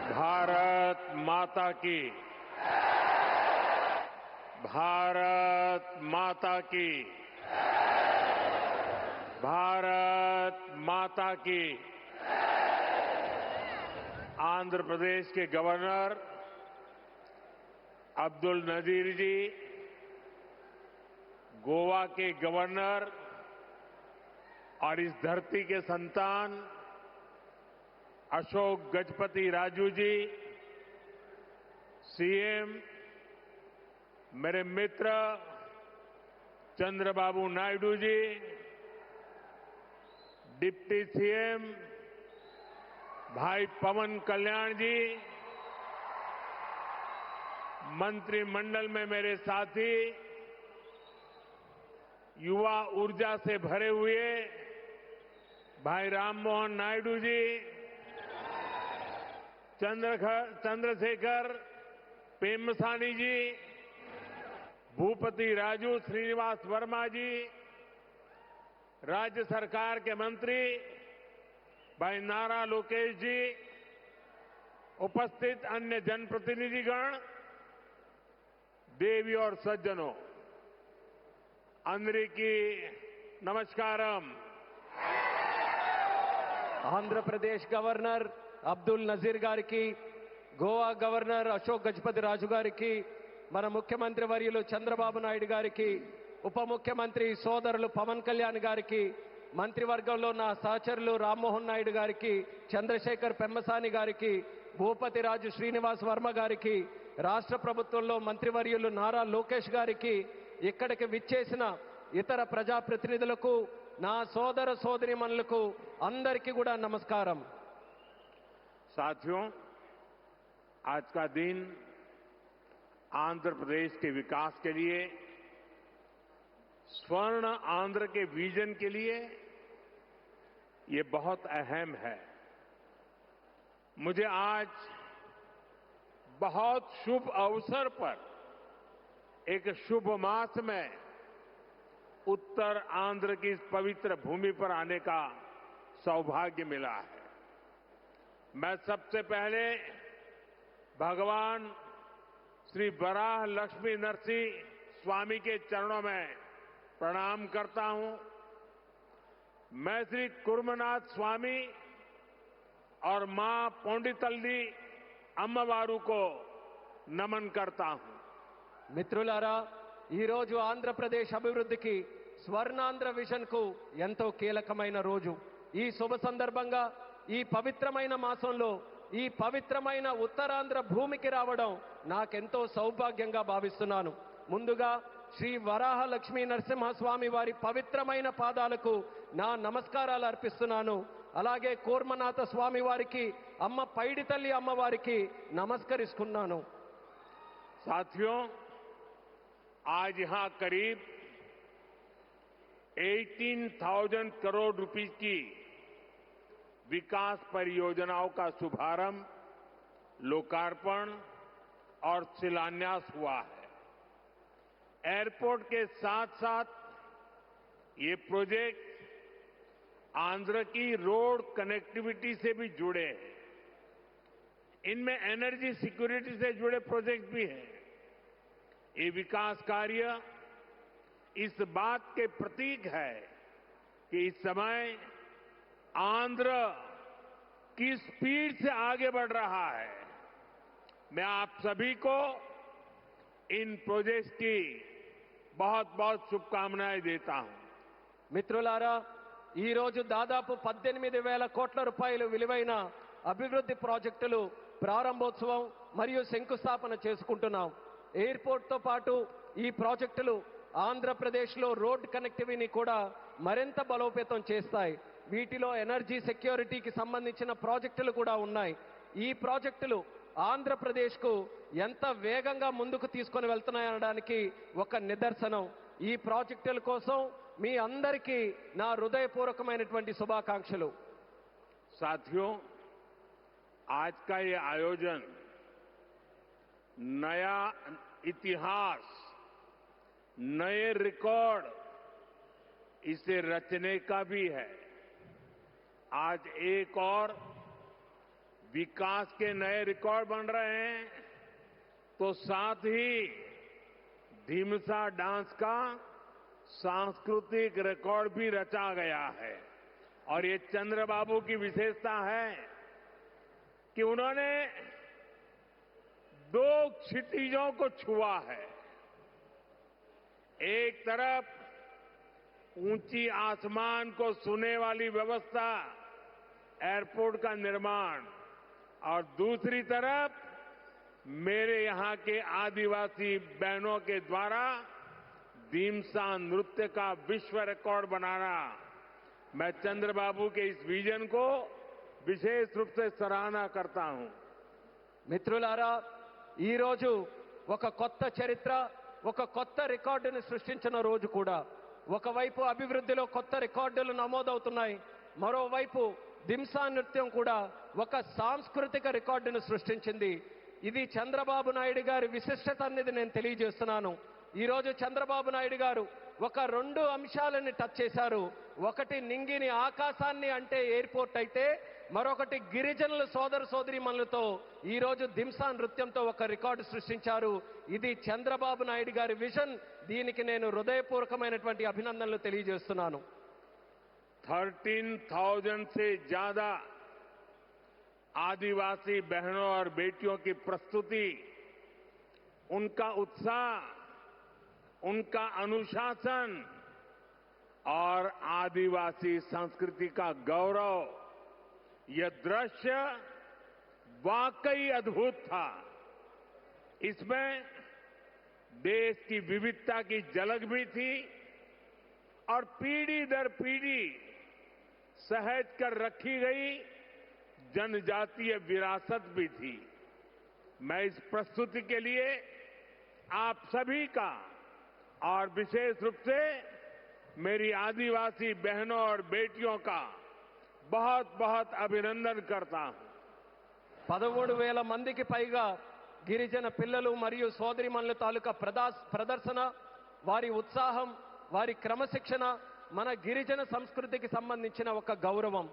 भारत माता की। भारत माता की। भारत माता की। आंध्र प्रदेश के गवर्नर अब्दुल नजीर जी, गोवा के गवर्नर और इस धरती के संतान अशोक गजपति राजू जी, सीएम मेरे मित्र चंद्रबाबू नायडू जी, डिप्टी सीएम भाई पवन कल्याण जी, मंत्रिमंडल में मेरे साथी, युवा ऊर्जा से भरे हुए भाई राममोहन नायडू जी, चंद्रशेखर पेम्मसानी जी, भूपति राजू श्रीनिवास वर्मा जी, राज्य सरकार के मंत्री भाई नारा लोकेश जी, उपस्थित अन्य जनप्रतिनिधिगण, देवी और सज्जनों, अंदरिकी नमस्कारम। ఆంధ్రప్రదేశ్ గవర్నర్ అబ్దుల్ నజీర్ గారికి, గోవా గవర్నర్ అశోక్ గజపతి రాజు గారికి, మన ముఖ్యమంత్రి వర్యులు చంద్రబాబు నాయుడు గారికి, ఉప ముఖ్యమంత్రి సోదరులు పవన్ కళ్యాణ్ గారికి, మంత్రివర్గంలో నా సహచరులు రామ్మోహన్ నాయుడు గారికి, చంద్రశేఖర్ పెమ్మసాని గారికి, భూపతి రాజు శ్రీనివాస్ వర్మ గారికి, రాష్ట్ర ప్రభుత్వంలో మంత్రివర్యులు నారా లోకేష్ గారికి, ఇక్కడికి విచ్చేసిన ఇతర ప్రజాప్రతినిధులకు, నా సోదర సోదరీమణులకు అందరికీ కూడా నమస్కారం। साथियों, आज का दिन आंध्र प्रदेश के विकास के लिए, स्वर्ण आंध्र के विजन के लिए ये बहुत अहम है। मुझे आज बहुत शुभ अवसर पर एक शुभ मास में उत्तर आंध्र की इस पवित्र भूमि पर आने का सौभाग्य मिला है। मैं सबसे पहले भगवान श्री वराह लक्ष्मी नरसिंह स्वामी के चरणों में प्रणाम करता हूं। मैं श्री कुर्मनाथ स्वामी और मां पोंडितल्ली अम्मवारू को नमन करता हूं। మిత్రులారా, ఈ రోజు ఆంధ్రప్రదేశ్ అభివృద్ధికి స్వర్ణాంధ్ర విజన్ కు ఎంతో కీలకమైన రోజు। ఈ శుభ సందర్భంగా ఈ పవిత్రమైన మాసంలో ఈ పవిత్రమైన ఉత్తరాంధ్ర భూమికి రావడం నాకెంతో సౌభాగ్యంగా భావిస్తున్నాను। ముందుగా శ్రీ వరాహ లక్ష్మీ నరసింహస్వామి వారి పవిత్రమైన పాదాలకు నా నమస్కారాలు అర్పిస్తున్నాను। అలాగే కూర్మనాథ స్వామి వారికి, అమ్మ పైడితల్లి అమ్మవారికి నమస్కరిస్తున్నాను। साथियों, आज यहां करीब 18,000 करोड़ रुपए की विकास परियोजनाओं का शुभारंभ, लोकार्पण और शिलान्यास हुआ है। एयरपोर्ट के साथ साथ ये प्रोजेक्ट आंध्र की रोड कनेक्टिविटी से भी जुड़े हैं। इनमें एनर्जी सिक्योरिटी से जुड़े प्रोजेक्ट भी हैं। ये विकास कार्य इस बात के प्रतीक है कि इस समय आंध्र किस स्पीड से आगे बढ़ रहा है। मैं आप सभी को इन प्रोजेक्ट्स की बहुत बहुत शुभकामनाएं देता हूं। మిత్రులారా, ఈ రోజు దాదాపు 18,000 కోట్ల రూపాయలు విలువైన అభివృద్ధి ప్రాజెక్టులు ప్రారంభోత్సవం మరియు శంకుస్థాపన చేసుకుంటున్నాం। ఎయిర్పోర్ట్తో పాటు ఈ ప్రాజెక్టులు ఆంధ్రప్రదేశ్లో రోడ్ కనెక్టివిటీని కూడా మరింత బలోపేతం చేస్తాయి। వీటిలో ఎనర్జీ సెక్యూరిటీకి సంబంధించిన ప్రాజెక్టులు కూడా ఉన్నాయి। ఈ ప్రాజెక్టులు ఆంధ్రప్రదేశ్కు ఎంత వేగంగా ముందుకు తీసుకొని వెళ్తున్నాయనడానికి ఒక నిదర్శనం। ఈ ప్రాజెక్టుల కోసం మీ అందరికీ నా హృదయపూర్వకమైనటువంటి శుభాకాంక్షలు। साथियों, आज का ये आयोजन नया इतिहास, नए रिकॉर्ड इसे रचने का भी है। आज एक और विकास के नए रिकॉर्ड बन रहे हैं, तो साथ ही ढीमसा डांस का सांस्कृतिक रिकॉर्ड भी रचा गया है। और ये चंद्रबाबू की विशेषता है कि उन्होंने 2 क्षितिजों को छुआ है। एक तरफ ऊंची आसमान को छूने वाली व्यवस्था, एयरपोर्ट का निर्माण, और दूसरी तरफ मेरे यहां के आदिवासी बहनों के द्वारा ढीमसा नृत्य का विश्व रिकॉर्ड बनाना। मैं चंद्रबाबू के इस विजन को विशेष रूप से सराहना करता हूं। మిత్రులారా, ఈ రోజు ఒక కొత్త చరిత్ర, ఒక కొత్త రికార్డును సృష్టించిన రోజు కూడా. ఒకవైపు అభివృద్ధిలో కొత్త రికార్డులు నమోదవుతున్నాయి, మరోవైపు దింసా నృత్యం కూడా ఒక సాంస్కృతిక రికార్డును సృష్టించింది. ఇది చంద్రబాబు నాయుడు గారి విశిష్టత అనేది నేను తెలియజేస్తున్నాను. ఈ రోజు చంద్రబాబు నాయుడు గారు ఒక 2 అంశాలని టచ్ చేశారు. ఒకటి నింగిని ఆకాశాన్ని అంటే ఎయిర్పోర్ట్ అయితే, మరొకటి గిరిజనుల సోదర సోదరీమణులతో ఈ రోజు దింసా నృత్యంతో ఒక రికార్డు సృష్టించారు. ఇది చంద్రబాబు నాయుడు గారి విజన్. దీనికి నేను హృదయపూర్వకమైనటువంటి అభినందనలు తెలియజేస్తున్నాను. 13,000 से ज्यादा आदिवासी बहनों और बेटियों की प्रस्तुति, उनका उत्साह, उनका अनुशासन और आदिवासी संस्कृति का गौरव, यह दृश्य वाकई अद्भुत था। इसमें देश की विविधता की झलक भी थी और पीढ़ी दर पीढ़ी सहेज कर रखी गई जनजातीय विरासत भी थी। मैं इस प्रस्तुति के लिए आप सभी का और विशेष रूप से मेरी आदिवासी बहनों और बेटियों का बहुत बहुत अभिनंदन करता हूं. 13,000 మందికి పైగా గిరిజన పిల్లలు మరియు సోదరిమణుల తాలూకా ప్రదర్శన, వారి ఉత్సాహం, వారి క్రమశిక్షణ మన గిరిజన సంస్కృతికి సంబంధించిన ఒక గౌరవం.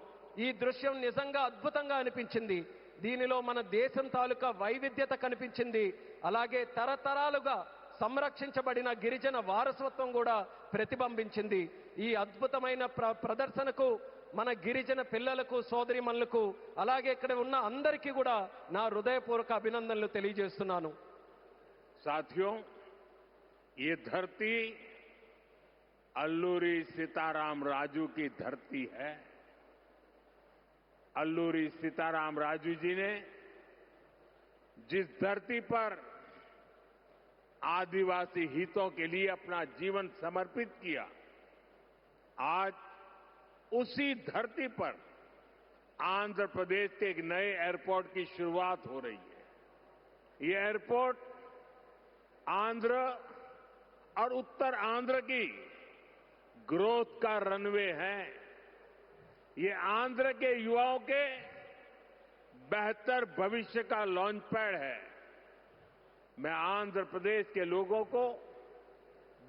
ఈ దృశ్యం నిజంగా అద్భుతంగా అనిపించింది. దీనిలో మన దేశం తాలూకా వైవిధ్యత కనిపించింది. అలాగే తరతరాలుగా సంరక్షించబడిన గిరిజన వారసత్వం కూడా ప్రతిబింబించింది. ఈ అద్భుతమైన ప్రదర్శనకు మన గిరిజన పిల్లలకు, సోదరిమణులకు, అలాగే ఇక్కడ ఉన్న అందరికీ కూడా నా హృదయపూర్వక అభినందనలు తెలియజేస్తున్నాను. साथियों, ये धरती अल्लूरी सीताराम राजू की धरती है. अल्लूरी सीताराम राजू जी ने जिस धरती पर आदिवासी हितों के लिए अपना जीवन समर्पित किया, आज उसी धरती पर आंध्र प्रदेश के एक नए एयरपोर्ट की शुरुआत हो रही है. ये एयरपोर्ट आंध्र और उत्तर आंध्र की ग्रोथ का रनवे है. ये आंध्र के युवाओं के बेहतर भविष्य का लॉन्च पैड है. मैं आंध्र प्रदेश के लोगों को,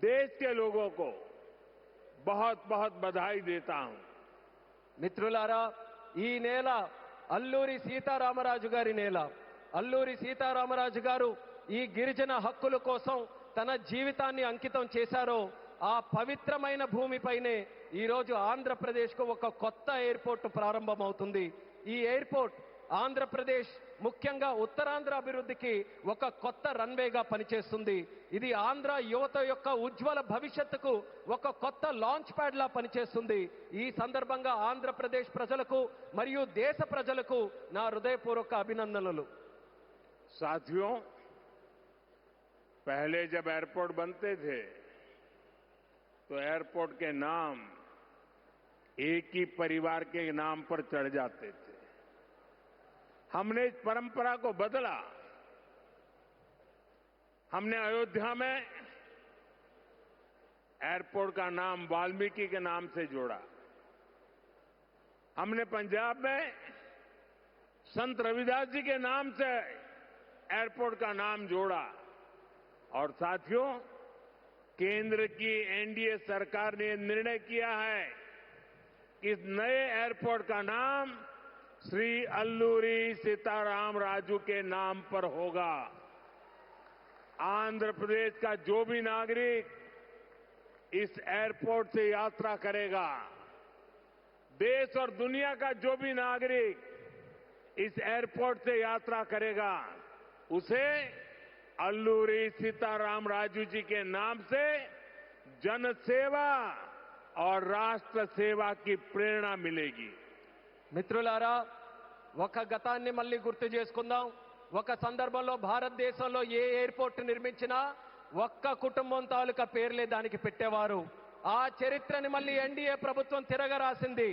देश के लोगों को बहुत बहुत बधाई देता हूं. మిత్రులారా, ఈ నేల అల్లూరి సీతారామరాజు గారి నేల. అల్లూరి సీతారామరాజు గారు ఈ గిరిజన హక్కుల కోసం తన జీవితాన్ని అంకితం చేశారో ఆ పవిత్రమైన భూమిపైనే ఈరోజు ఆంధ్రప్రదేశ్కు ఒక కొత్త ఎయిర్పోర్ట్ ప్రారంభమవుతుంది. ఈ ఎయిర్పోర్ట్ ఆంధ్రప్రదేశ్, ముఖ్యంగా ఉత్తరాంధ్ర అభివృద్ధికి ఒక కొత్త రన్వేగా పనిచేస్తుంది. ఇది ఆంధ్ర యువత యొక్క ఉజ్వల భవిష్యత్తుకు ఒక కొత్త లాంచ్ ప్యాడ్ లా పనిచేస్తుంది. ఈ సందర్భంగా ఆంధ్రప్రదేశ్ ప్రజలకు మరియు దేశ ప్రజలకు నా హృదయపూర్వక అభినందనలు. साथियों, पहले जब एयरपोर्ट बनते थे तो एयरपोर्ट के नाम एक ही परिवार के नाम पर चढ़ जाते थे. हमने इस परंपरा को बदला. हमने अयोध्या में एयरपोर्ट का नाम वाल्मीकि के नाम से जोड़ा. हमने पंजाब में संत रविदास जी के नाम से एयरपोर्ट का नाम जोड़ा. और साथियों, केंद्र की एनडीए सरकार ने निर्णय किया है कि इस नए एयरपोर्ट का नाम श्री अल्लूरी सीताराम राजू के नाम पर होगा। आंध्र प्रदेश का जो भी नागरिक इस एयरपोर्ट से यात्रा करेगा, देश और दुनिया का जो भी नागरिक इस एयरपोर्ट से यात्रा करेगा, उसे अल्लूरी सीताराम राजू जी के नाम से जनसेवा और राष्ट्र सेवा की प्रेरणा मिलेगी। మిత్రులారా, ఒక గతాన్ని మళ్ళీ గుర్తు చేసుకుందాం. ఒక సందర్భంలో భారతదేశంలో ఏ ఎయిర్పోర్ట్ నిర్మించినా ఒక్క కుటుంబం తాలూకా పేర్లే దానికి పెట్టేవారు. ఆ చరిత్రని మళ్ళీ ఎన్డీఏ ప్రభుత్వం తిరగరాసింది.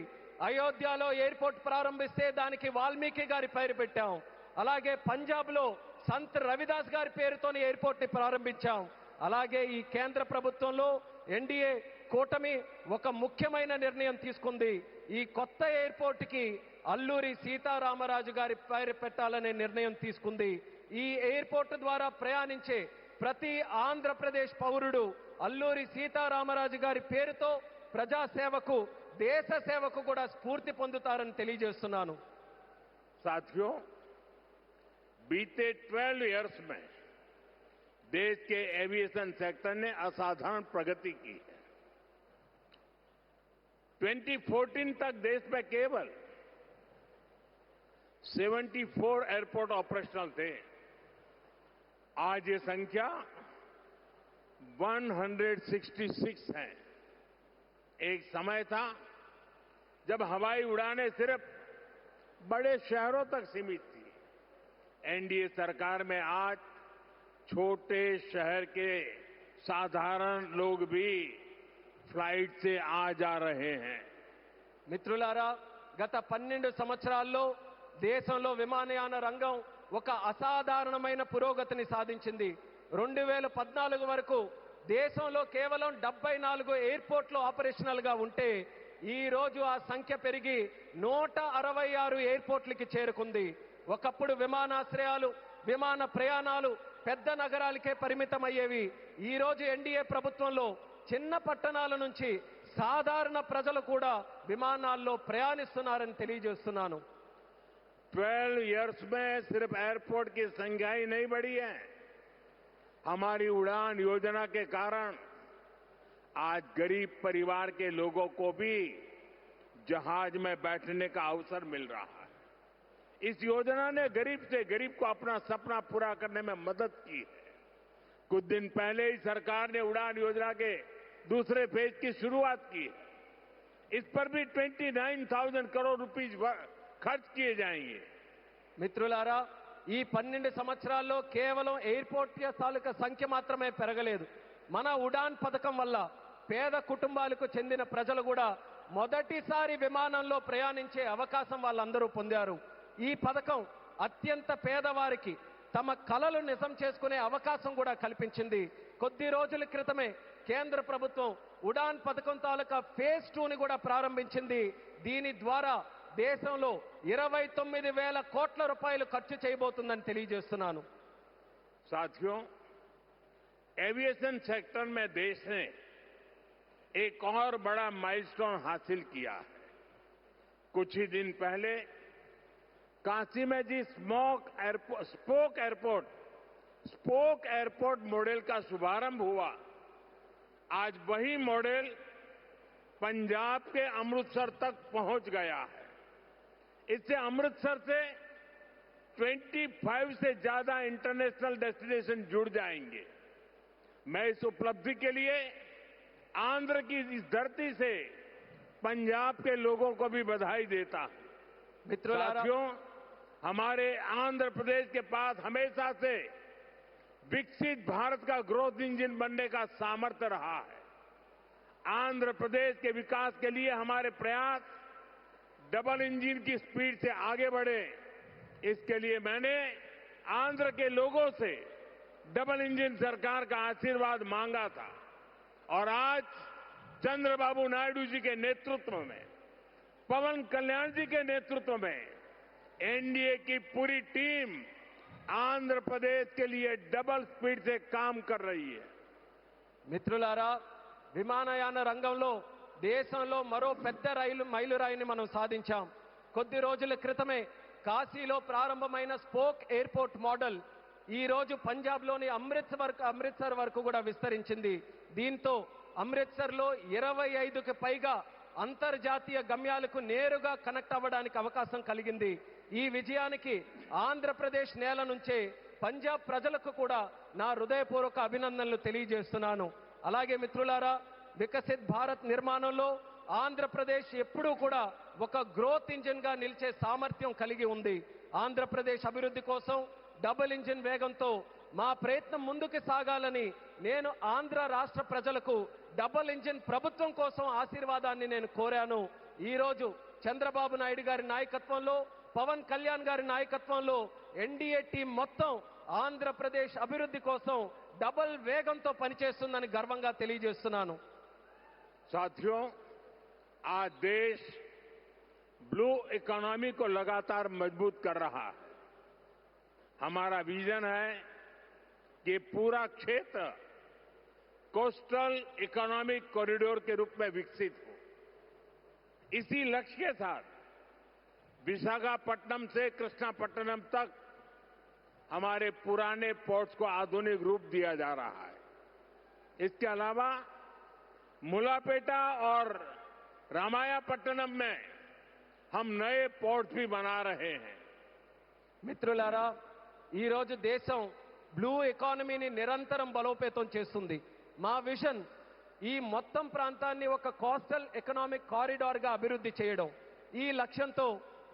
అయోధ్యలో ఎయిర్పోర్ట్ ప్రారంభిస్తే దానికి వాల్మీకి గారి పేరు పెట్టాం. అలాగే పంజాబ్ లో సంత్ రవిదాస్ గారి పేరుతోని ఎయిర్పోర్ట్ ని ప్రారంభించాం. అలాగే ఈ కేంద్ర ప్రభుత్వంలో ఎన్డీఏ కూటమి ఒక ముఖ్యమైన నిర్ణయం తీసుకుంది. ఈ కొత్త ఎయిర్పోర్ట్ కి అల్లూరి సీతారామరాజు గారి పేరు పెట్టాలనే నిర్ణయం తీసుకుంది. ఈ ఎయిర్పోర్ట్ ద్వారా ప్రయాణించే ప్రతి ఆంధ్రప్రదేశ్ పౌరుడు అల్లూరి సీతారామరాజు గారి పేరుతో ప్రజాసేవకు, దేశ సేవకు కూడా స్ఫూర్తి పొందుతారని తెలియజేస్తున్నాను. साथियों, बीते 12 इयर्स में देश के एविएशन सेक्टर ने असाधारण प्रगति की है। 2014 तक देश में केवल 74 एयरपोर्ट ऑपरेशनल थे। आज ये संख्या 166 है। एक समय था जब हवाई उड़ानें सिर्फ बड़े शहरों तक सीमित थी। एनडीए सरकार में आज छोटे शहर के साधारण लोग भी फ्लाइट से आ जा रहे हैं। మిత్రులారా, గత 12 సంవత్సరాల్లో దేశంలో విమానయాన రంగం ఒక అసాధారణమైన పురోగతిని సాధించింది. 2014 వరకు దేశంలో కేవలం 74 ఎయిర్పోర్ట్లు ఆపరేషనల్ గా ఉంటే ఈ రోజు ఆ సంఖ్య పెరిగి 166 ఎయిర్పోర్ట్లకి చేరుకుంది. ఒకప్పుడు విమానాశ్రయాలు, విమాన ప్రయాణాలు పెద్ద నగరాలకే పరిమితమయ్యేవి. ఈ రోజు ఎన్డీఏ ప్రభుత్వంలో చిన్న పట్టణాల నుంచి సాధారణ ప్రజలు కూడా విమానాల్లో ప్రయాణిస్తున్నారని తెలియజేస్తున్నాను. 12 इयर्स में सिर्फ एयरपोर्ट की संख्या ही नहीं बढ़ी है। हमारी उड़ान योजना के कारण आज गरीब परिवार के लोगों को भी जहाज में बैठने का अवसर मिल रहा है। इस योजना ने गरीब से गरीब को अपना सपना पूरा करने में मदद की है। कुछ दिन पहले ही सरकार ने उड़ान योजना के दूसरे फेज की शुरुआत की है। इस पर भी 29,000 करोड़ रुपीस खर्च किए जाएंगे। మిత్రులారా, ఈ 12 సంవత్సరాల్లో కేవలం ఎయిర్పోర్ట్ తాలూకా సంఖ్య మాత్రమే పెరగలేదు. మన ఉడాన్ పథకం వల్ల పేద కుటుంబాలకు చెందిన ప్రజలు కూడా మొదటిసారి విమానంలో ప్రయాణించే అవకాశం వాళ్ళందరూ పొందారు. ఈ పథకం అత్యంత పేదవారికి తమ కలలు నిజం చేసుకునే అవకాశం కూడా కల్పించింది. కొద్ది రోజుల క్రితమే కేంద్ర ప్రభుత్వం ఉడాన్ పథకం తాలూకా ఫేజ్ 2ని కూడా ప్రారంభించింది. దీని ద్వారా దేశంలో 29,000 కోట్ల రూపాయలు ఖర్చు చేయబోతుందని తెలియజేస్తున్నాను. साथियों, एविएशन सेक्टर में देश ने एक और बड़ा माइलस्टोन हासिल किया है। कुछ ही दिन पहले काशी में जी स्पोक एयरपोर्ट मॉडल का शुभारंभ हुआ। आज वही मॉडल पंजाब के अमृतसर तक पहुंच गया है। इससे अमृतसर से 25 से ज्यादा इंटरनेशनल डेस्टिनेशन जुड़ जाएंगे। मैं इस उपलब्धि के लिए आंध्र की इस धरती से पंजाब के लोगों को भी बधाई देता हूं। साथियों, हमारे आंध्र प्रदेश के पास हमेशा से विकसित भारत का ग्रोथ इंजन बनने का सामर्थ्य रहा है। आंध्र प्रदेश के विकास के लिए हमारे प्रयास डबल इंजन की स्पीड से आगे बढ़े। इसके लिए मैंने आंध्र के लोगों से डबल इंजन सरकार का आशीर्वाद मांगा था और आज चंद्रबाबू नायडू जी के नेतृत्व में, पवन कल्याण जी के नेतृत्व में एनडीए की पूरी टीम आंध्र प्रदेश के लिए डबल स्पीड से काम कर रही है। మిత్రులారా, విమానయాన రంగంలో దేశంలో మరో పెద్ద మైలురాయిని మనం సాధించాం. కొద్ది రోజుల క్రితమే కాశీలో ప్రారంభమైన స్పోక్ ఎయిర్పోర్ట్ మోడల్ ఈ రోజు పంజాబ్లోని అమృత్సర్ వరకు కూడా విస్తరించింది. దీంతో అమృత్సర్లో 25కి పైగా అంతర్జాతీయ గమ్యాలకు నేరుగా కనెక్ట్ అవ్వడానికి అవకాశం కలిగింది. ఈ విజయానికి ఆంధ్రప్రదేశ్ నేల నుంచే పంజాబ్ ప్రజలకు కూడా నా హృదయపూర్వక అభినందనలు తెలియజేస్తున్నాను. అలాగే మిత్రులారా, వికసిత్ భారత్ నిర్మాణంలో ఆంధ్రప్రదేశ్ ఎప్పుడూ కూడా ఒక గ్రోత్ ఇంజిన్ గా నిలిచే సామర్థ్యం కలిగి ఉంది. ఆంధ్రప్రదేశ్ అభివృద్ధి కోసం డబుల్ ఇంజిన్ వేగంతో మా ప్రయత్నం ముందుకు సాగాలని నేను ఆంధ్ర రాష్ట్ర ప్రజలకు డబుల్ ఇంజిన్ ప్రభుత్వం కోసం ఆశీర్వాదాన్ని నేను కోరాను. ఈ రోజు చంద్రబాబు నాయుడు గారి నాయకత్వంలో, పవన్ కళ్యాణ్ గారి నాయకత్వంలో ఎన్డీఏ టీం మొత్తం ఆంధ్రప్రదేశ్ అభివృద్ధి కోసం డబుల్ వేగంతో పనిచేస్తుందని గర్వంగా తెలియజేస్తున్నాను. साथियों, आज देश ब्लू इकोनॉमी को लगातार मजबूत कर रहा है. हमारा विजन है कि पूरा क्षेत्र कोस्टल इकोनॉमिक कॉरिडोर के रूप में विकसित हो. इसी लक्ष्य के साथ विशाखापट्टनम से कृष्णापट्टनम तक हमारे पुराने पोर्ट्स को आधुनिक रूप दिया जा रहा है. इसके अलावा मुलापेटा और रामायापट्टनम में हम नए पोर्ट भी बना रहे हैं. మిత్రులారా, ఈ రోజు దేశం బ్లూ ఎకానమీని నిరంతరం బలోపేతం చేస్తుంది. మా విజన్ ఈ మొత్తం ప్రాంతాన్ని ఒక కోస్టల్ ఎకనామిక్ కారిడార్ గా అభివృద్ధి చేయడం. ఈ లక్ష్యంతో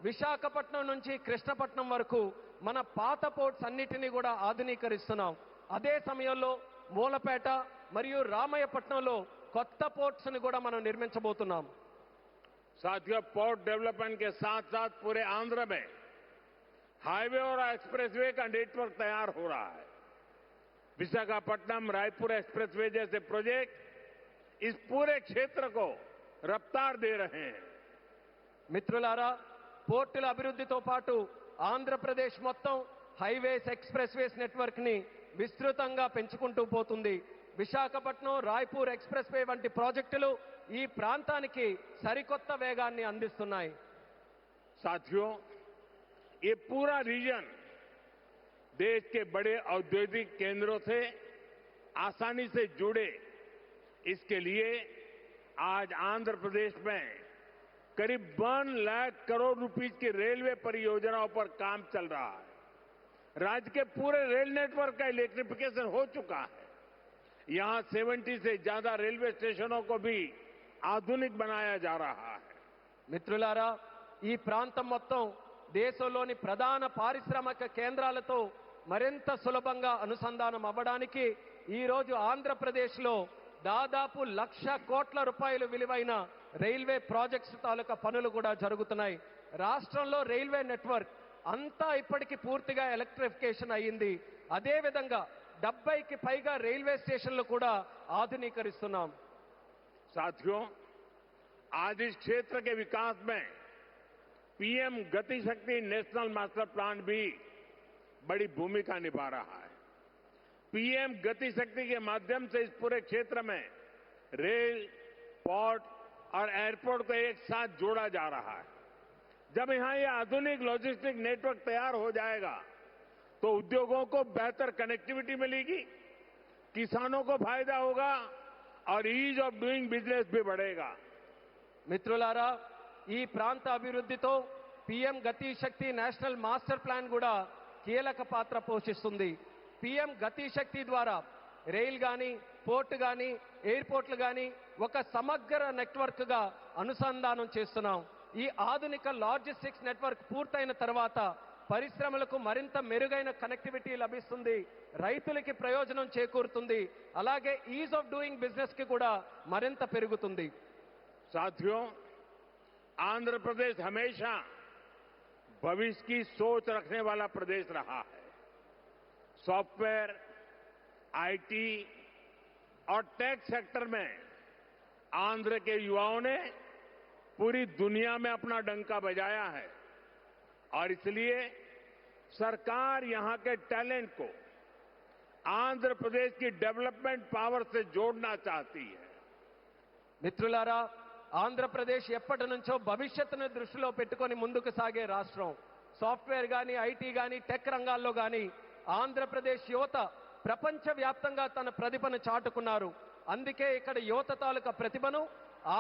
విశాఖపట్నం నుంచి కృష్ణపట్నం వరకు మన పాత పోర్ట్స్ అన్నిటినీ కూడా ఆధునీకరిస్తున్నాం. అదే సమయంలో మూలపేట మరియు రామయ్యపట్నంలో కొత్త పోర్ట్స్ ని కూడా మనం నిర్మించబోతున్నాం. साथियों, पोर्ट डेवलपमेंट के साथ साथ पूरे आंध्र में हाईवे और एक्सप्रेसवे का नेटवर्क तैयार हो रहा है. विशाखापट्टनम रायपुर एक्सप्रेसवे जैसे प्रोजेक्ट इस पूरे क्षेत्र को रफ्तार दे रहे हैं. మిత్రులారా, పోర్టుల అభివృద్ధితో పాటు ఆంధ్రప్రదేశ్ మొత్తం హైవేస్, ఎక్స్ప్రెస్వేస్ నెట్వర్క్ ని విస్తృతంగా పెంచుకుంటూ పోతుంది. విశాఖపట్నం రాయ్పూర్ ఎక్స్ప్రెస్ వే వంటి ప్రాజెక్టులు ఈ ప్రాంతానికి సరికొత్త వేగాన్ని అందిస్తున్నాయి. साथियों, ये पूरा रीजन देश के बड़े औद्योगिक केंद्रों से आसानी से जुड़े, इसके लिए आज आंध्र प्रदेश में करीब 1 लाख करोड़ रुपीस की रेलवे परियोजनाओं पर काम चल रहा है. राज्य के पूरे रेल नेटवर्क का इलेक्ट्रिफिकेशन हो चुका है. यहां 70 से ज्यादा रेलवे स्टेशनों को भी आधुनिक बनाया जा रहा है. మిత్రులారా, ఈ ప్రాంతం మొత్తం దేశంలోని ప్రధాన పారిశ్రామిక కేంద్రాలతో మరింత సులభంగా అనుసంధానం అవ్వడానికి ఈ రోజు ఆంధ్రప్రదేశ్లో దాదాపు 1,00,000 కోట్ల రూపాయలు విలువైన రైల్వే ప్రాజెక్ట్స్ తాలూకా పనులు కూడా జరుగుతున్నాయి. రాష్ట్రంలో రైల్వే నెట్వర్క్ అంతా ఇప్పటికీ పూర్తిగా ఎలక్ట్రిఫికేషన్ అయ్యింది. అదేవిధంగా 70కి పైగా రైల్వే స్టేషన్లు కూడా ఆధునీకరిస్తున్నాం. साथियों, आज इस क्षेत्र के विकास में पीएम गति शक्ति नेशनल मास्टर प्लान भी बड़ी भूमिका निभा रहा है. पीएम गति शक्ति के माध्यम से इस पूरे क्षेत्र में रेल, पोर्ट और एयरपोर्ट को एक साथ जोड़ा जा रहा है. जब यहां ये आधुनिक लॉजिस्टिक नेटवर्क तैयार हो जाएगा तो उद्योगों को बेहतर कनेक्टिविटी मिलेगी, किसानों को फायदा होगा और ईज ऑफ डूइंग बिजनेस भी बढ़ेगा. మిత్రులారా, ఈ ప్రాంత అభివృద్ధితో పీఎం గతి శక్తి నేషనల్ మాస్టర్ ప్లాన్ కూడా కీలక పాత్ర పోషిస్తుంది. పీఎం గతి శక్తి ద్వారా రైల్ గాని, పోర్ట్ గాని, ఎయిర్పోర్ట్లు గాని ఒక సమగ్ర నెట్వర్క్ గా అనుసంధానం చేస్తున్నాం. ఈ ఆధునిక లాజిస్టిక్స్ నెట్వర్క్ పూర్తయిన తర్వాత పరిశ్రమలకు మరింత మెరుగైన కనెక్టివిటీ లభిస్తుంది, రైతులకి ప్రయోజనం చేకూరుతుంది, అలాగే ఈజ్ ఆఫ్ డూయింగ్ బిజినెస్ కి కూడా మరింత పెరుగుతుంది. साथियों, आंध्र प्रदेश हमेशा भविष्य की सोच रखने वाला प्रदेश रहा है. सॉफ्टवेयर, आईटी और टेक सेक्टर में आंध्र के युवाओं ने पूरी दुनिया में अपना डंका बजाया है और इसलिए सरकार यहां के टैलेंट को आंध्र प्रदेश की डेवलपमेंट पावर से जोड़ना चाहती है. మిత్రులారా, ఆంధ్రప్రదేశ్ ఎప్పటి నుంచో భవిష్యత్తును దృష్టిలో పెట్టుకొని ముందుకు సాగే రాష్ట్రం. సాఫ్ట్వేర్ కానీ, ఐటీ కానీ, టెక్ రంగాల్లో కానీ ఆంధ్రప్రదేశ్ యువత ప్రపంచవ్యాప్తంగా తన ప్రతిభను చాటుకున్నారు. అందుకే ఇక్కడ యువత తాలూకా ప్రతిభను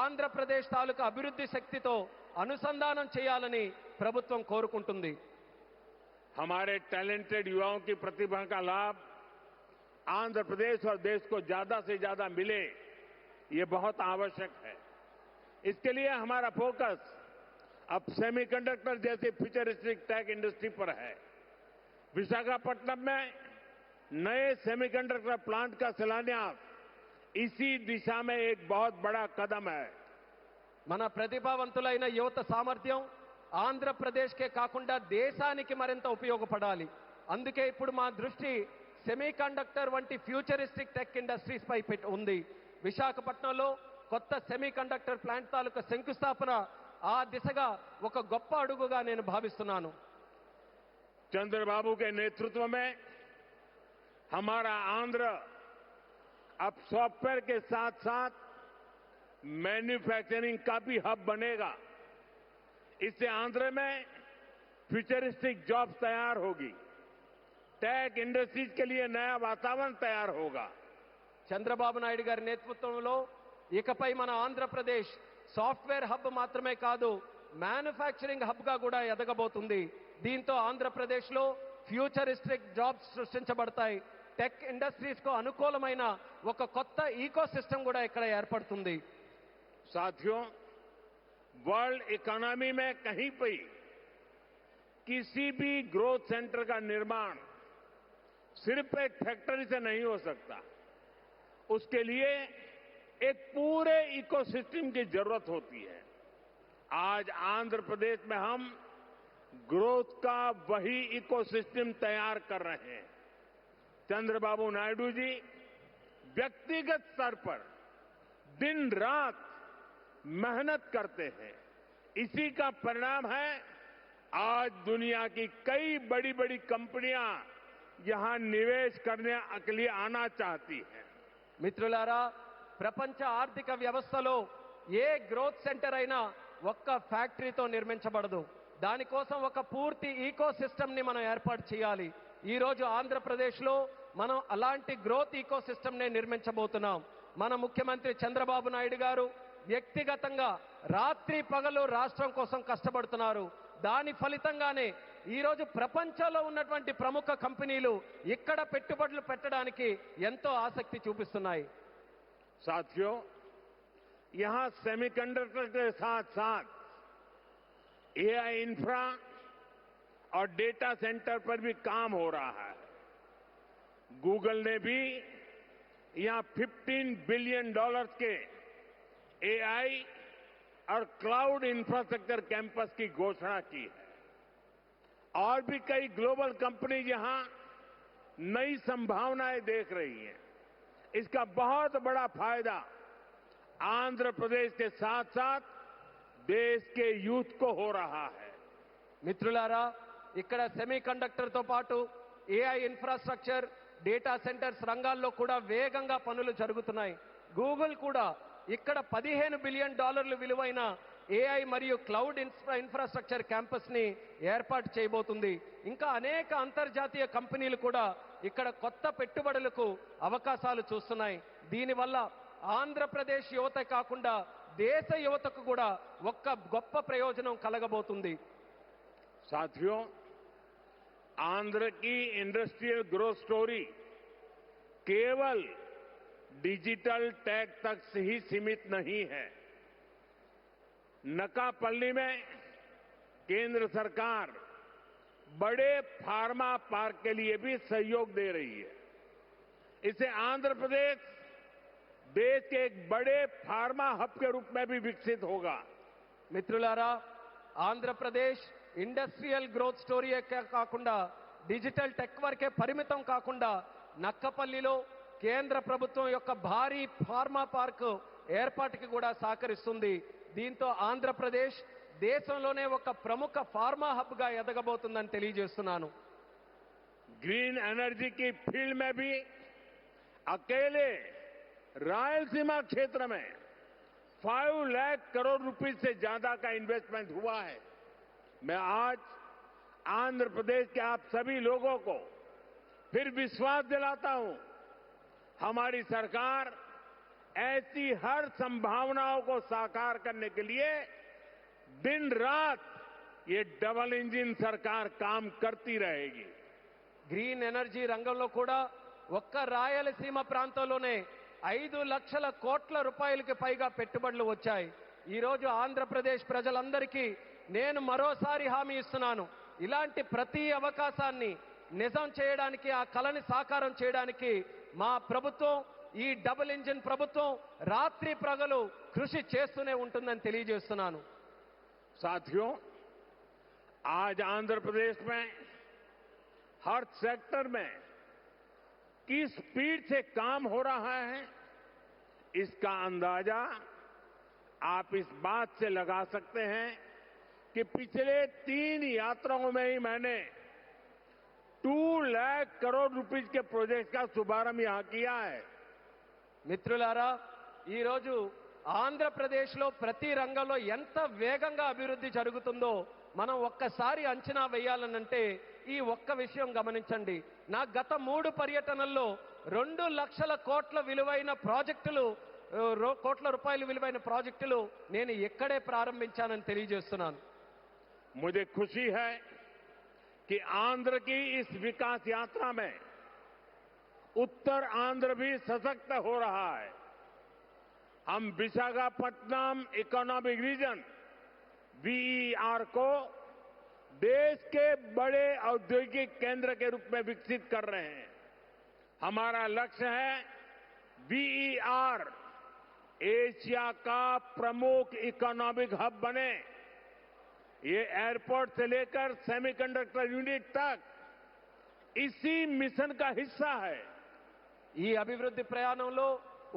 ఆంధ్రప్రదేశ్ తాలూకా అభివృద్ధి శక్తితో అనుసంధానం చేయాలని ప్రభుత్వం కోరుకుంటుంది. हमारे टैलेंटेड युवाओं की प्रतिभा का लाभ आंध्र प्रदेश और देश को ज्यादा से ज्यादा मिले, ये बहुत आवश्यक है. इसके लिए हमारा फोकस अब सेमीकंडक्टर जैसी फ्यूचरिस्टिक टेक इंडस्ट्री पर है. विशाखापट्टनम में नए सेमीकंडक्टर प्लांट का शिलान्यास इसी दिशा में एक बहुत बड़ा कदम है. మన ప్రతిభావంతులైన యువత సామర్థ్యం ఆంధ్రప్రదేశ్కే కాకుండా దేశానికి మరింత ఉపయోగపడాలి. అందుకే ఇప్పుడు మా దృష్టి సెమీకండక్టర్ వంటి ఫ్యూచరిస్టిక్ టెక్ ఇండస్ట్రీస్ పై ఉంది. విశాఖపట్నంలో కొత్త సెమీకండక్టర్ ప్లాంట్ తాలూకా శంకుస్థాపన ఆ దిశగా ఒక గొప్ప అడుగుగా నేను భావిస్తున్నాను. चंद्रबाबू के नेतृत्व में हमारा आंध्र अब सॉफ्टवेयर के साथ साथ मैन्युफैक्चरिंग का भी हब बनेगा. इससे आंध्र में फ्यूचरिस्टिक जॉब्स तैयार होगी, टेक इंडस्ट्रीज के लिए नया वातावरण तैयार होगा. చంద్రబాబు నాయుడు గారి నేతృత్వంలో ఇకపై మన ఆంధ్రప్రదేశ్ సాఫ్ట్వేర్ హబ్ మాత్రమే కాదు, మ్యానుఫ్యాక్చరింగ్ హబ్ గా కూడా ఎదగబోతుంది. దీంతో ఆంధ్రప్రదేశ్లో ఫ్యూచరిస్టిక్ జాబ్స్ సృష్టించబడతాయి. టెక్ ఇండస్ట్రీస్ కు అనుకూలమైన ఒక కొత్త ఈకో సిస్టమ్ కూడా ఇక్కడ ఏర్పడుతుంది. साथियों, वर्ल्ड इकोनॉमी में कहीं पर किसी भी ग्रोथ सेंटर का निर्माण सिर्फ एक फैक्ट्री से नहीं हो सकता. उसके लिए एक पूरे इकोसिस्टम की जरूरत होती है. आज आंध्र प्रदेश में हम ग्रोथ का वही इकोसिस्टम तैयार कर रहे हैं. चंद्रबाबू नायडू जी व्यक्तिगत स्तर पर दिन रात मेहनत करते हैं. इसी का परिणाम है आज दुनिया की कई बड़ी बड़ी कंपनियां यहां निवेश करने के लिए आना चाहती हैं. మిత్రులారా, ప్రపంచ ఆర్థిక వ్యవస్థలో ఏ గ్రోత్ సెంటర్ అయినా ఒక్క ఫ్యాక్టరీతో నిర్మించబడదు. దానికోసం ఒక పూర్తి ఈకో సిస్టమ్ ని మనం ఏర్పాటు చేయాలి. ఈ రోజు ఆంధ్రప్రదేశ్లో మనం అలాంటి గ్రోత్ ఈకో సిస్టమ్ నే నిర్మించబోతున్నాం. మన ముఖ్యమంత్రి చంద్రబాబు నాయుడు గారు వ్యక్తిగతంగా రాత్రి పగలు రాష్ట్రం కోసం కష్టపడుతున్నారు. దాని ఫలితంగానే ఈ రోజు ప్రపంచంలో ఉన్నటువంటి ప్రముఖ కంపెనీలు ఇక్కడ పెట్టుబడులు పెట్టడానికి ఎంతో ఆసక్తి చూపిస్తున్నాయి. साथियों, यहां सेमीकंडक्टर के साथ साथ एआई इंफ्रा और डेटा सेंटर पर भी काम हो रहा है. गूगल ने भी यहां $15 बिलियन के एआई और क्लाउड इंफ्रास्ट्रक्चर कैंपस की घोषणा की है. और भी कई ग्लोबल कंपनी यहां नई संभावनाएं देख रही हैं. इसका बहुत बड़ा फायदा आंध्र प्रदेश के साथ साथ देश के यूथ को हो रहा है. మిత్రులారా, ఇక్కడ సెమీకండక్టర్ తో పాటు ఏఐ ఇన్ఫ్రాస్ట్రక్చర్, డేటా సెంటర్స్ రంగాల్లో కూడా వేగంగా పనులు జరుగుతున్నాయి. గూగుల్ కూడా ఇక్కడ $15 బిలియన్ విలువైన ఏఐ మరియు క్లౌడ్ ఇన్ఫ్రాస్ట్రక్చర్ క్యాంపస్ ని ఏర్పాటు చేయబోతుంది. ఇంకా అనేక అంతర్జాతీయ కంపెనీలు కూడా ఇక్కడ కొత్త పెట్టుబడులకు అవకాశాలు చూస్తున్నాయి. దీనివల్ల ఆంధ్రప్రదేశ్ యువత కాకుండా దేశ యువతకు కూడా ఒక్క గొప్ప ప్రయోజనం కలగబోతుంది. साथियों, आंध्र की इंडस्ट्रियल ग्रोथ स्टोरी केवल डिजिटल टेक तक से ही सीमित नहीं है. नकापल्ली में केंद्र सरकार बड़े फार्मा पार्क के लिए भी सहयोग दे रही है. इससे आंध्र प्रदेश देश के एक बड़े फार्मा हब के रूप में भी विकसित होगा. మిత్రులారా, ఆంధ్రప్రదేశ్ ఇండస్ట్రియల్ గ్రోత్ స్టోరీ కాకుండా డిజిటల్ టెక్ వరకే పరిమితం కాకుండా నక్కపల్లిలో కేంద్ర ప్రభుత్వం యొక్క భారీ ఫార్మా పార్క్ ఏర్పాటుకి కూడా సహకరిస్తుంది. దీంతో ఆంధ్రప్రదేశ్ దేశంలోనే ఒక ప్రముఖ ఫార్మా హబ్ గా ఎదగబోతుందని తెలియజేస్తున్నాను. ग्रीन एनर्जी की फील्ड में भी अकेले रायलसीमा क्षेत्र में 5 लाख करोड़ रुपए से ज्यादा का इन्वेस्टमेंट हुआ है। मैं आज आंध्र प्रदेश के आप सभी लोगों को फिर विश्वास दिलाता हूं, हमारी सरकार ऐसी हर संभावनाओं को साकार करने के लिए दिन रात ये डबल इंजन सरकार काम करती रहेगी। గ్రీన్ ఎనర్జీ రంగంలో కూడా ఒక్క రాయలసీమ ప్రాంతంలోనే 5 లక్షల కోట్ల రూపాయలకి పైగా పెట్టుబడులు వచ్చాయి. ఈ రోజు ఆంధ్రప్రదేశ్ ప్రజలందరికీ నేను మరోసారి హామీ ఇస్తున్నాను, ఇలాంటి ప్రతి అవకాశాన్ని నిజం చేయడానికి, ఆ కలని సాకారం చేయడానికి మా ప్రభుత్వం, ఈ డబుల్ ఇంజిన్ ప్రభుత్వం రాత్రి పగలు కృషి చేస్తూనే ఉంటుందని తెలియజేస్తున్నాను. साथियों, आज आंध्र प्रदेश में हर सेक्टर में किस स्पीड से काम हो रहा है, इसका अंदाजा आप इस बात से लगा सकते हैं कि पिछले 3 यात्राओं में ही मैंने 2 लाख करोड़ रुपए के प्रोजेक्ट का शुभारंभ यहां किया है। మిత్రులారా, ఈ రోజు ఆంధ్రప్రదేశ్లో ప్రతి రంగంలో ఎంత వేగంగా అభివృద్ధి జరుగుతుందో మనం ఒక్కసారి అంచనా వేయాలనంటే ఈ ఒక్క విషయం గమనించండి. నా గత 3 పర్యటనల్లో 2 లక్షల కోట్ల విలువైన ప్రాజెక్టులు, కోట్ల రూపాయల విలువైన ప్రాజెక్టులు నేను ఇక్కడే ప్రారంభించానని తెలియజేస్తున్నాను. मुझे खुशी है कि आंध्र की इस विकास यात्रा में उत्तर आंध्र भी सशक्त हो रहा है। हम विशाखापट्टनम इकोनॉमिक रीजन वीईआर को देश के बड़े औद्योगिक केंद्र के रूप में विकसित कर रहे हैं। हमारा लक्ष्य है वीईआर एशिया का प्रमुख इकोनॉमिक हब बने। ये एयरपोर्ट से लेकर सेमीकंडक्टर यूनिट तक इसी मिशन का हिस्सा है। ఈ అభివృద్ధి ప్రయాణంలో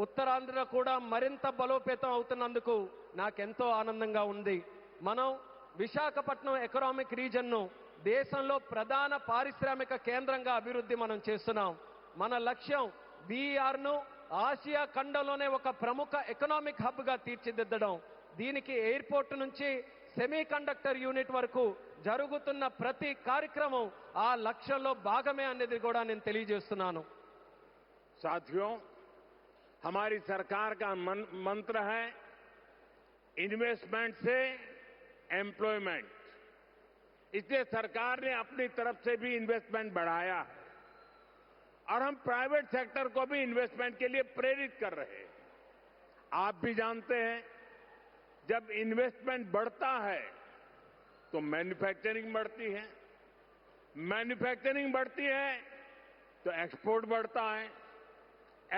ఉత్తరాంధ్ర కూడా మరింత బలోపేతం అవుతున్నందుకు నాకెంతో ఆనందంగా ఉంది. మనం విశాఖపట్నం ఎకనామిక్ రీజన్ను దేశంలో ప్రధాన పారిశ్రామిక కేంద్రంగా అభివృద్ధి మనం చేస్తున్నాం. మన లక్ష్యం వీఆర్ను ఆసియా ఖండంలోనే ఒక ప్రముఖ ఎకనామిక్ హబ్గా తీర్చిదిద్దడం. దీనికి ఎయిర్పోర్ట్ నుంచి సెమీ కండక్టర్ యూనిట్ వరకు జరుగుతున్న ప్రతి కార్యక్రమం ఆ లక్ష్యంలో భాగమే అనేది కూడా నేను తెలియజేస్తున్నాను. साथियों, हमारी सरकार का मंत्र है इन्वेस्टमेंट से एम्प्लॉयमेंट। इसलिए सरकार ने अपनी तरफ से भी इन्वेस्टमेंट बढ़ाया है और हम प्राइवेट सेक्टर को भी इन्वेस्टमेंट के लिए प्रेरित कर रहे हैं। आप भी जानते हैं, जब इन्वेस्टमेंट बढ़ता है तो मैन्युफैक्चरिंग बढ़ती है, मैन्युफैक्चरिंग बढ़ती है तो एक्सपोर्ट बढ़ता है,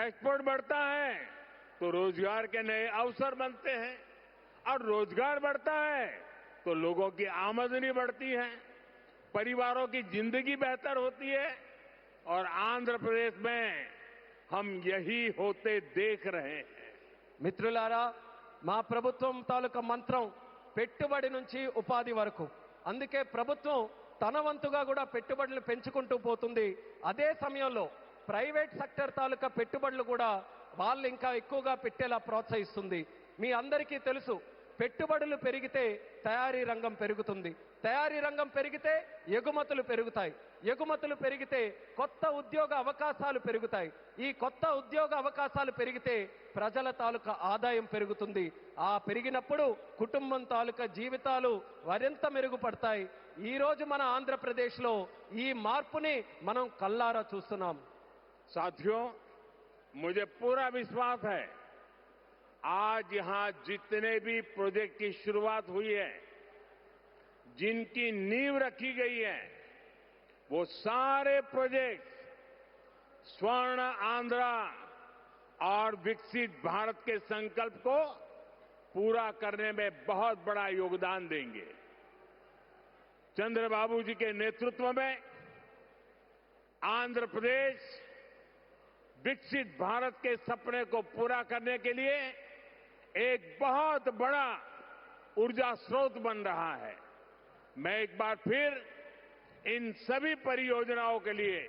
एक्सपोर्ट बढ़ता है तो रोजगार के नए अवसर बनते हैं और रोजगार बढ़ता है तो लोगों की आमदनी बढ़ती है, परिवारों की जिंदगी बेहतर होती है और आंध्र प्रदेश में हम यही होते देख रहे हैं। మిత్రులారా, మా ప్రభుత్వం తాలూకా మంత్రం పెట్టుబడి నుంచి ఉపాధి వరకు. అందుకే ప్రభుత్వం తన వంతుగా కూడా పెట్టుబడులు పెంచుకుంటూ పోతుంది. అదే సమయంలో ప్రైవేట్ సెక్టర్ తాలూకా పెట్టుబడులు కూడా వాళ్ళు ఇంకా ఎక్కువగా పెట్టేలా ప్రోత్సహిస్తుంది. మీ అందరికీ తెలుసు, పెట్టుబడులు పెరిగితే తయారీ రంగం పెరుగుతుంది, తయారీ రంగం పెరిగితే ఎగుమతులు పెరుగుతాయి, ఎగుమతులు పెరిగితే కొత్త ఉద్యోగ అవకాశాలు పెరుగుతాయి, ఈ కొత్త ఉద్యోగ అవకాశాలు పెరిగితే ప్రజల తాలూకా ఆదాయం పెరుగుతుంది. ఆ పెరిగినప్పుడు కుటుంబం తాలూకా జీవితాలు మరింత మెరుగుపడతాయి. ఈ రోజు మన ఆంధ్రప్రదేశ్లో ఈ మార్పుని మనం కల్లారా చూస్తున్నాం. साथियों, मुझे पूरा विश्वास है आज यहां जितने भी प्रोजेक्ट की शुरुआत हुई है, जिनकी नींव रखी गई है, वो सारे प्रोजेक्ट स्वर्ण आंध्रा और विकसित भारत के संकल्प को पूरा करने में बहुत बड़ा योगदान देंगे। चंद्रबाबू जी के नेतृत्व में आंध्र प्रदेश विकसित भारत के सपने को पूरा करने के लिए एक बहुत बड़ा ऊर्जा स्रोत बन रहा है। मैं एक बार फिर इन सभी परियोजनाओं के लिए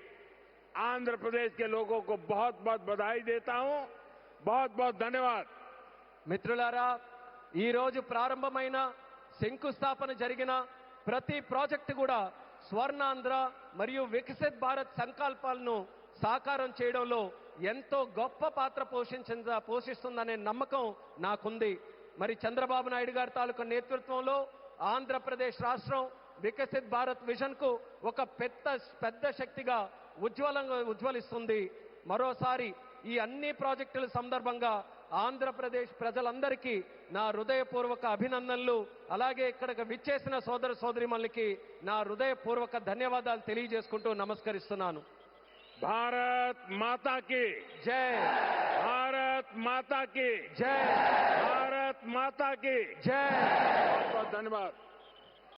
आंध्र प्रदेश के लोगों को बहुत बहुत बधाई देता हूं। बहुत बहुत धन्यवाद। మిత్రులారా, ఈ రోజు ప్రారంభమైన శంకుస్థాపన జరిగిన ప్రతి ప్రాజెక్టు కూడా స్వర్ణాంధ్ర మరియు వికసిత్ భారత్ సంకల్పాలను సాకారం చేయడంలో ఎంతో గొప్ప పాత్ర పోషిస్తుందనే నమ్మకం నాకుంది. మరి చంద్రబాబు నాయుడు గారి తాలూకు నేతృత్వంలో ఆంధ్రప్రదేశ్ రాష్ట్రం వికసిత్ భారత్ విజన్ కు ఒక పెద్ద శక్తిగా ఉజ్వలిస్తుంది. మరోసారి ఈ అన్ని ప్రాజెక్టుల సందర్భంగా ఆంధ్రప్రదేశ్ ప్రజలందరికీ నా హృదయపూర్వక అభినందనలు, అలాగే ఇక్కడికి విచ్చేసిన సోదర సోదరిమణులకి నా హృదయపూర్వక ధన్యవాదాలు తెలియజేసుకుంటూ నమస్కరిస్తున్నాను. भारत माता की जय, भारत माता की जय, भारत माता की जय. बहुत बहुत धन्यवाद.